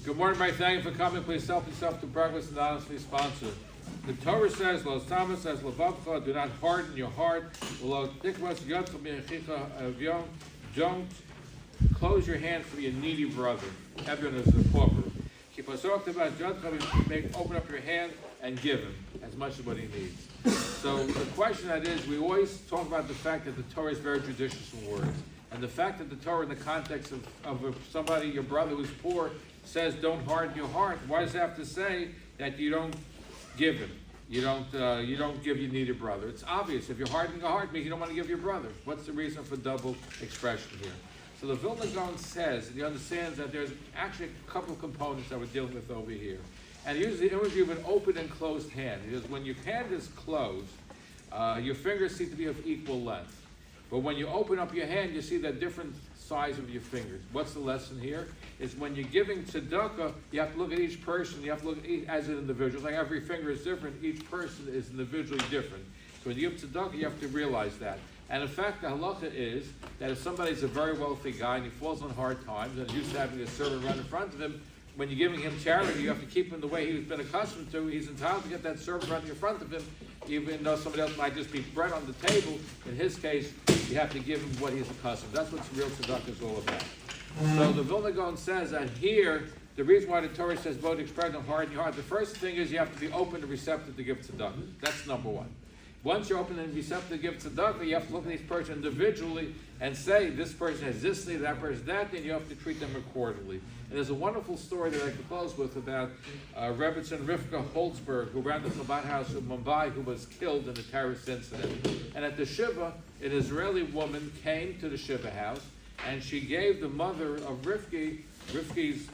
Good morning, Ray. Thank you for coming. Please help yourself to breakfast and honestly sponsor. The Torah says, Lo Thomas says, Levavcha, do not harden your heart. Don't close your hand for your needy brother. Everyone is a pauper. Open up your hand and give him as much as what he needs. So the question that is, we always talk about the fact that the Torah is very judicious in words. And the fact that the Torah, in the context of somebody, your brother who's poor, says don't harden your heart, why does it have to say that you don't give him? You don't give your needy brother. It's obvious. If you're hardening your heart, it means you don't want to give your brother. What's the reason for double expression here? So the Vilna Gaon says, he understands that there's actually a couple of components that we're dealing with over here. And he uses the imagery of an open and closed hand. He says when your hand is closed, your fingers seem to be of equal length. But when you open up your hand, you see that different size of your fingers. What's the lesson here? Is when you're giving tzedakah, you have to look at each person, you have to look at each as an individual. Like every finger is different, each person is individually different. So when you give tzedakah, you have to realize that. And in fact, the halacha is that if somebody's a very wealthy guy and he falls on hard times and is used to having a servant run in front of him, when you're giving him charity, you have to keep him the way he's been accustomed to. He's entitled to get that servant running in front of him, even though somebody else might just be bread on the table. In his case, you have to give him what he's accustomed. That's what real tzedakah is all about. So the Vilna Gaon says that here, the reason why the Torah says both express and harden your heart, the first thing is you have to be open and receptive to give tzedakah. That's number one. Once you're open and receptive to give tzedakah, you have to look at each person individually and say, this person has this need, that person has that need, and you have to treat them accordingly. And there's a wonderful story that I can close with about Rebbetzin Rivka Holtzberg, who ran the Chabad house in Mumbai, who was killed in a terrorist incident. And at the Shiva, an Israeli woman came to the Shiva house, and she gave the mother of Rivka's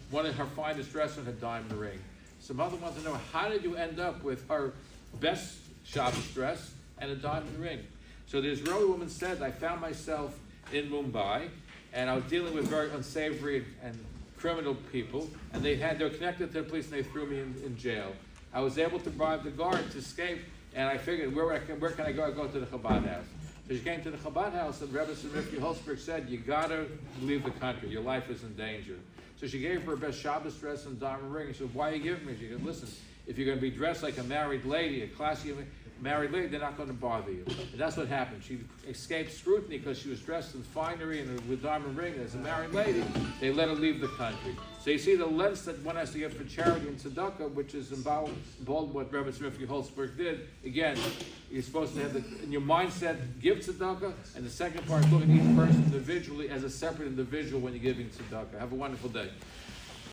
one of her finest dress and her diamond ring. So mother wants to know, how did you end up with her best Shabbos dress and a diamond ring? So the Israeli woman said, I found myself in Mumbai, and I was dealing with very unsavory and criminal people, and they were connected to the police, and they threw me in jail. I was able to bribe the guard to escape, and I figured, where can I go? I go to the Chabad house. So she came to the Chabad house, and Rebbetzin Rivka Holtzberg said, you gotta leave the country. Your life is in danger. So she gave her best Shabbos dress and diamond ring. She said, why are you giving me? She said, listen, if you're going to be dressed like a married lady, a classy married lady, they're not going to bother you. And that's what happened. She escaped scrutiny because she was dressed in finery and with diamond ring. As a married lady, they let her leave the country. So you see the lens that one has to give for charity and tzedakah, which is involved what Rebbetzin Rivka Holtzberg did. Again, you're supposed to have in your mindset, give tzedakah, and the second part, look at each person individually as a separate individual when you're giving tzedakah. Have a wonderful day.